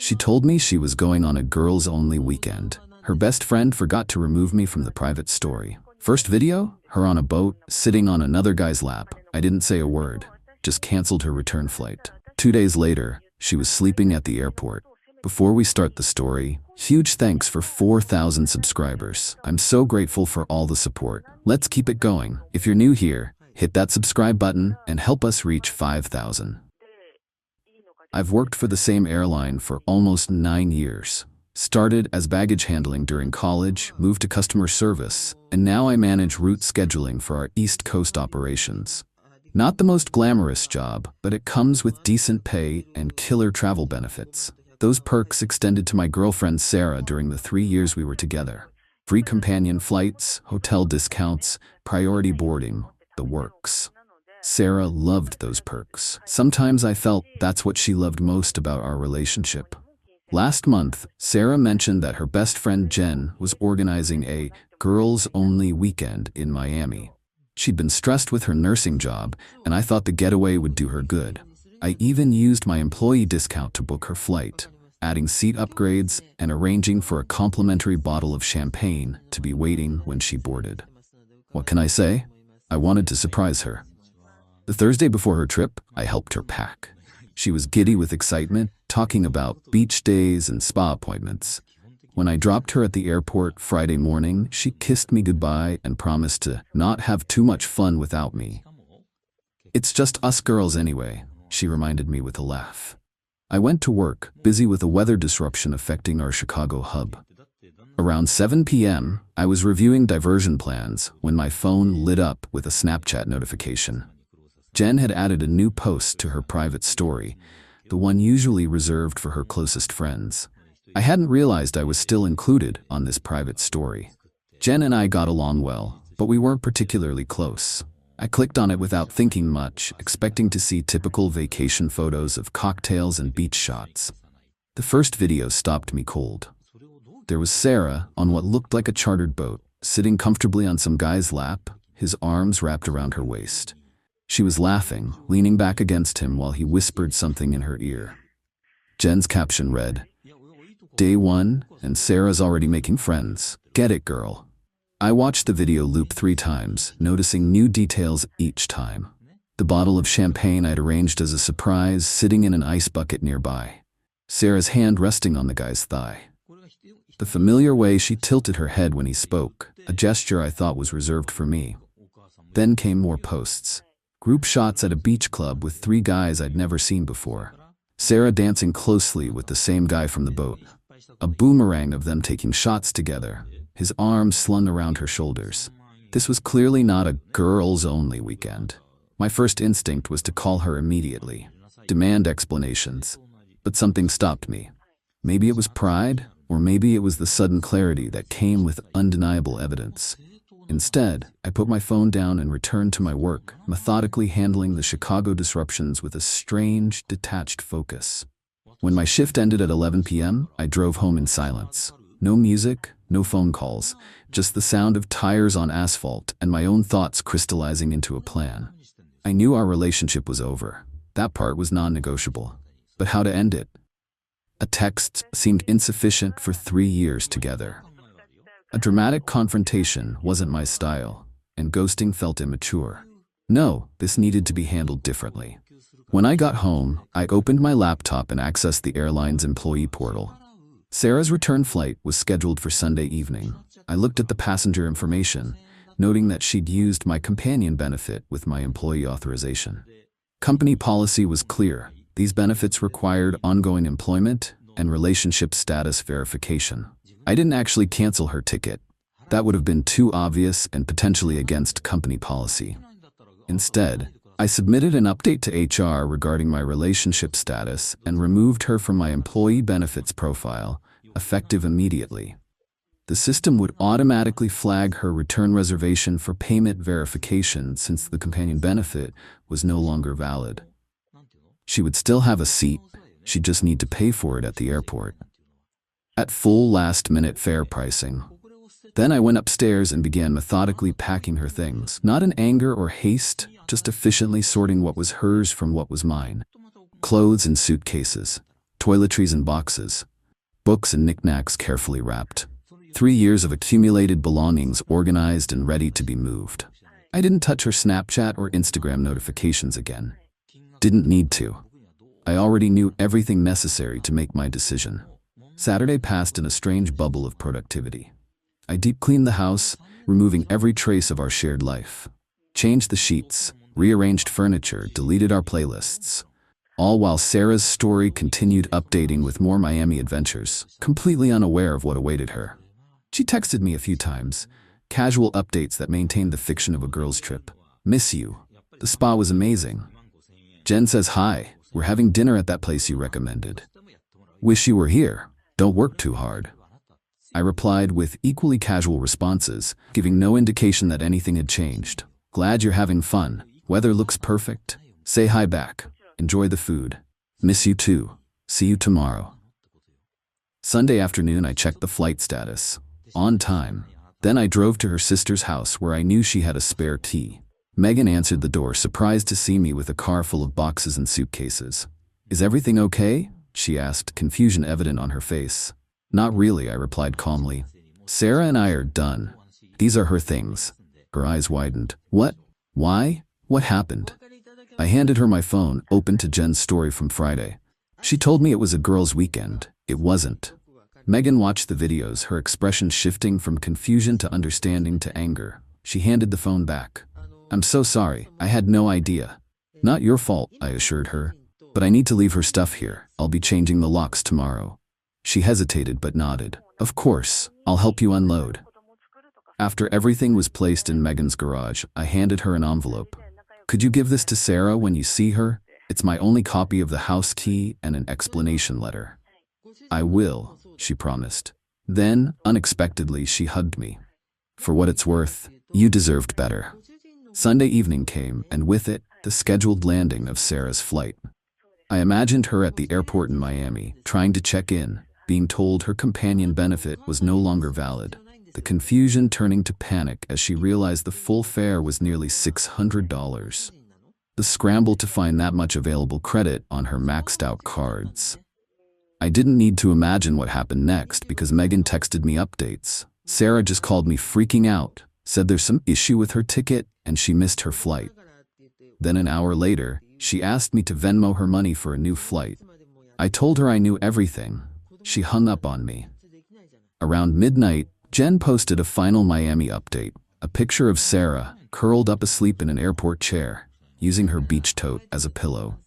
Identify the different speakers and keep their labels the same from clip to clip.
Speaker 1: She told me she was going on a girls-only weekend. Her best friend forgot to remove me from the private story. First video, her on a boat, sitting on another guy's lap. I didn't say a word, just canceled her return flight. 2 days later, she was sleeping at the airport. Before we start the story, huge thanks for 4,000 subscribers. I'm so grateful for all the support. Let's keep it going. If you're new here, hit that subscribe button and help us reach 5,000. I've worked for the same airline for almost 9 years. Started as baggage handling during college, moved to customer service, and now I manage route scheduling for our East Coast operations. Not the most glamorous job, but it comes with decent pay and killer travel benefits. Those perks extended to my girlfriend Sarah during the 3 years we were together. Free companion flights, hotel discounts, priority boarding, the works. Sarah loved those perks. Sometimes I felt that's what she loved most about our relationship. Last month, Sarah mentioned that her best friend Jen was organizing a girls-only weekend in Miami. She'd been stressed with her nursing job, and I thought the getaway would do her good. I even used my employee discount to book her flight, adding seat upgrades and arranging for a complimentary bottle of champagne to be waiting when she boarded. What can I say? I wanted to surprise her. The Thursday before her trip, I helped her pack. She was giddy with excitement, talking about beach days and spa appointments. When I dropped her at the airport Friday morning, she kissed me goodbye and promised to not have too much fun without me. "It's just us girls anyway," she reminded me with a laugh. I went to work, busy with a weather disruption affecting our Chicago hub. Around 7 p.m., I was reviewing diversion plans when my phone lit up with a Snapchat notification. Jen had added a new post to her private story, the one usually reserved for her closest friends. I hadn't realized I was still included on this private story. Jen and I got along well, but we weren't particularly close. I clicked on it without thinking much, expecting to see typical vacation photos of cocktails and beach shots. The first video stopped me cold. There was Sarah on what looked like a chartered boat, sitting comfortably on some guy's lap, his arms wrapped around her waist. She was laughing, leaning back against him while he whispered something in her ear. Jen's caption read, "Day 1, and Sarah's already making friends. Get it, girl." I watched the video loop 3 times, noticing new details each time. The bottle of champagne I'd arranged as a surprise sitting in an ice bucket nearby. Sarah's hand resting on the guy's thigh. The familiar way she tilted her head when he spoke, a gesture I thought was reserved for me. Then came more posts. Group shots at a beach club with 3 guys I'd never seen before. Sarah dancing closely with the same guy from the boat. A boomerang of them taking shots together, his arms slung around her shoulders. This was clearly not a girls-only weekend. My first instinct was to call her immediately, demand explanations. But something stopped me. Maybe it was pride, or maybe it was the sudden clarity that came with undeniable evidence. Instead, I put my phone down and returned to my work, methodically handling the Chicago disruptions with a strange, detached focus. When my shift ended at 11 p.m., I drove home in silence. No music, no phone calls, just the sound of tires on asphalt and my own thoughts crystallizing into a plan. I knew our relationship was over. That part was non-negotiable. But how to end it? A text seemed insufficient for 3 years together. A dramatic confrontation wasn't my style, and ghosting felt immature. No, this needed to be handled differently. When I got home, I opened my laptop and accessed the airline's employee portal. Sarah's return flight was scheduled for Sunday evening. I looked at the passenger information, noting that she'd used my companion benefit with my employee authorization. Company policy was clear. These benefits required ongoing employment and relationship status verification. I didn't actually cancel her ticket. That would have been too obvious and potentially against company policy. Instead, I submitted an update to HR regarding my relationship status and removed her from my employee benefits profile, effective immediately. The system would automatically flag her return reservation for payment verification since the companion benefit was no longer valid. She would still have a seat, she'd just need to pay for it at the airport. At full last-minute fare pricing. Then I went upstairs and began methodically packing her things, not in anger or haste, just efficiently sorting what was hers from what was mine. Clothes in suitcases, toiletries in boxes, books and knickknacks carefully wrapped. 3 years of accumulated belongings organized and ready to be moved. I didn't touch her Snapchat or Instagram notifications again. Didn't need to. I already knew everything necessary to make my decision. Saturday passed in a strange bubble of productivity. I deep cleaned the house, removing every trace of our shared life. Changed the sheets, rearranged furniture, deleted our playlists. All while Sarah's story continued updating with more Miami adventures, completely unaware of what awaited her. She texted me a few times, casual updates that maintained the fiction of a girl's trip. Miss you. The spa was amazing. Jen says hi, we're having dinner at that place you recommended. Wish you were here. Don't work too hard. I replied with equally casual responses, giving no indication that anything had changed. Glad you're having fun. Weather looks perfect. Say hi back. Enjoy the food. Miss you too. See you tomorrow. Sunday afternoon, I checked the flight status. On time. Then I drove to her sister's house where I knew she had a spare key. Megan answered the door, surprised to see me with a car full of boxes and suitcases. Is everything okay? She asked, confusion evident on her face. Not really, I replied calmly. Sarah and I are done. These are her things. Her eyes widened. What? Why? What happened? I handed her my phone, open to Jen's story from Friday. She told me it was a girls' weekend. It wasn't. Megan watched the videos, her expression shifting from confusion to understanding to anger. She handed the phone back. I'm so sorry, I had no idea. Not your fault, I assured her. But I need to leave her stuff here. I'll be changing the locks tomorrow. She hesitated but nodded. Of course, I'll help you unload. After everything was placed in Megan's garage, I handed her an envelope. Could you give this to Sarah when you see her? It's my only copy of the house key and an explanation letter. I will, she promised. Then, unexpectedly, she hugged me. For what it's worth, you deserved better. Sunday evening came, and with it, the scheduled landing of Sarah's flight. I imagined her at the airport in Miami, trying to check in, being told her companion benefit was no longer valid. The confusion turning to panic as she realized the full fare was nearly $600. The scramble to find that much available credit on her maxed-out cards. I didn't need to imagine what happened next because Megan texted me updates. Sarah just called me freaking out, said there's some issue with her ticket and she missed her flight. Then an hour later, she asked me to Venmo her money for a new flight. I told her I knew everything. She hung up on me. Around midnight, Jen posted a final Miami update, a picture of Sarah, curled up asleep in an airport chair, using her beach tote as a pillow.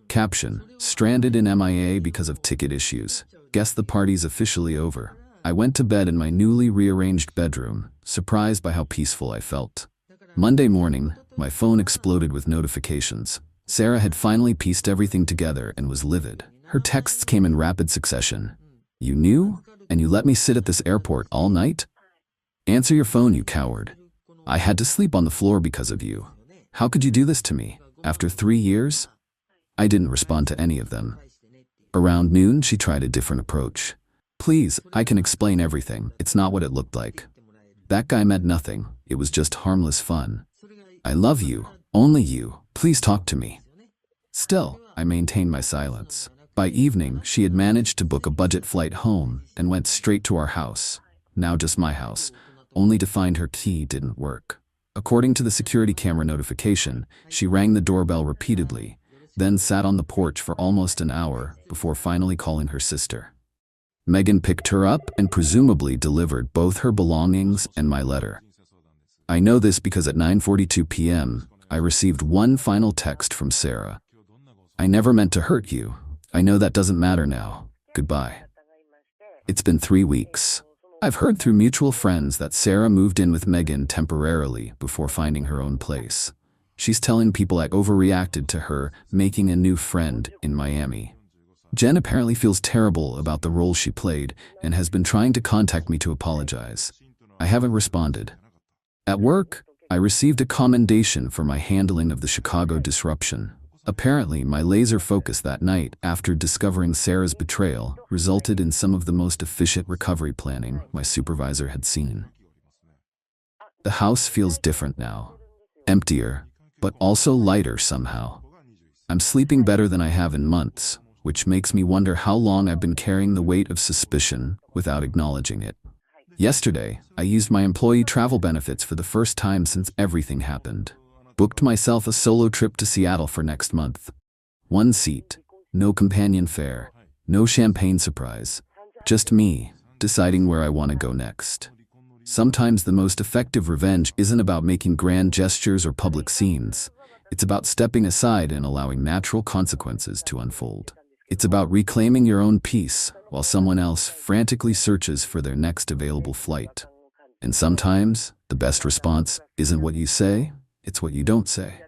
Speaker 1: Caption, stranded in MIA because of ticket issues. Guess the party's officially over. I went to bed in my newly rearranged bedroom, surprised by how peaceful I felt. Monday morning, my phone exploded with notifications. Sarah had finally pieced everything together and was livid. Her texts came in rapid succession. You knew? And you let me sit at this airport all night? Answer your phone, you coward. I had to sleep on the floor because of you. How could you do this to me? After 3 years? I didn't respond to any of them. Around noon, she tried a different approach. Please, I can explain everything. It's not what it looked like. That guy meant nothing. It was just harmless fun. I love you. Only you. Please talk to me. Still, I maintained my silence. By evening, she had managed to book a budget flight home and went straight to our house, now just my house, only to find her key didn't work. According to the security camera notification, she rang the doorbell repeatedly, then sat on the porch for almost an hour before finally calling her sister. Megan picked her up and presumably delivered both her belongings and my letter. I know this because at 9:42 p.m., I received one final text from Sarah. I never meant to hurt you. I know that doesn't matter now. Goodbye. It's been 3 weeks. I've heard through mutual friends that Sarah moved in with Megan temporarily before finding her own place. She's telling people I overreacted to her making a new friend in Miami. Jen apparently feels terrible about the role she played and has been trying to contact me to apologize. I haven't responded. At work, I received a commendation for my handling of the Chicago disruption. Apparently, my laser focus that night, after discovering Sarah's betrayal, resulted in some of the most efficient recovery planning my supervisor had seen. The house feels different now. Emptier, but also lighter somehow. I'm sleeping better than I have in months, which makes me wonder how long I've been carrying the weight of suspicion without acknowledging it. Yesterday, I used my employee travel benefits for the first time since everything happened. Booked myself a solo trip to Seattle for next month. One seat, no companion fare, no champagne surprise. Just me, deciding where I want to go next. Sometimes the most effective revenge isn't about making grand gestures or public scenes. It's about stepping aside and allowing natural consequences to unfold. It's about reclaiming your own peace while someone else frantically searches for their next available flight. And sometimes, the best response isn't what you say, it's what you don't say.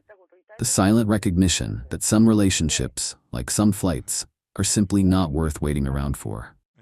Speaker 1: The silent recognition that some relationships, like some flights, are simply not worth waiting around for.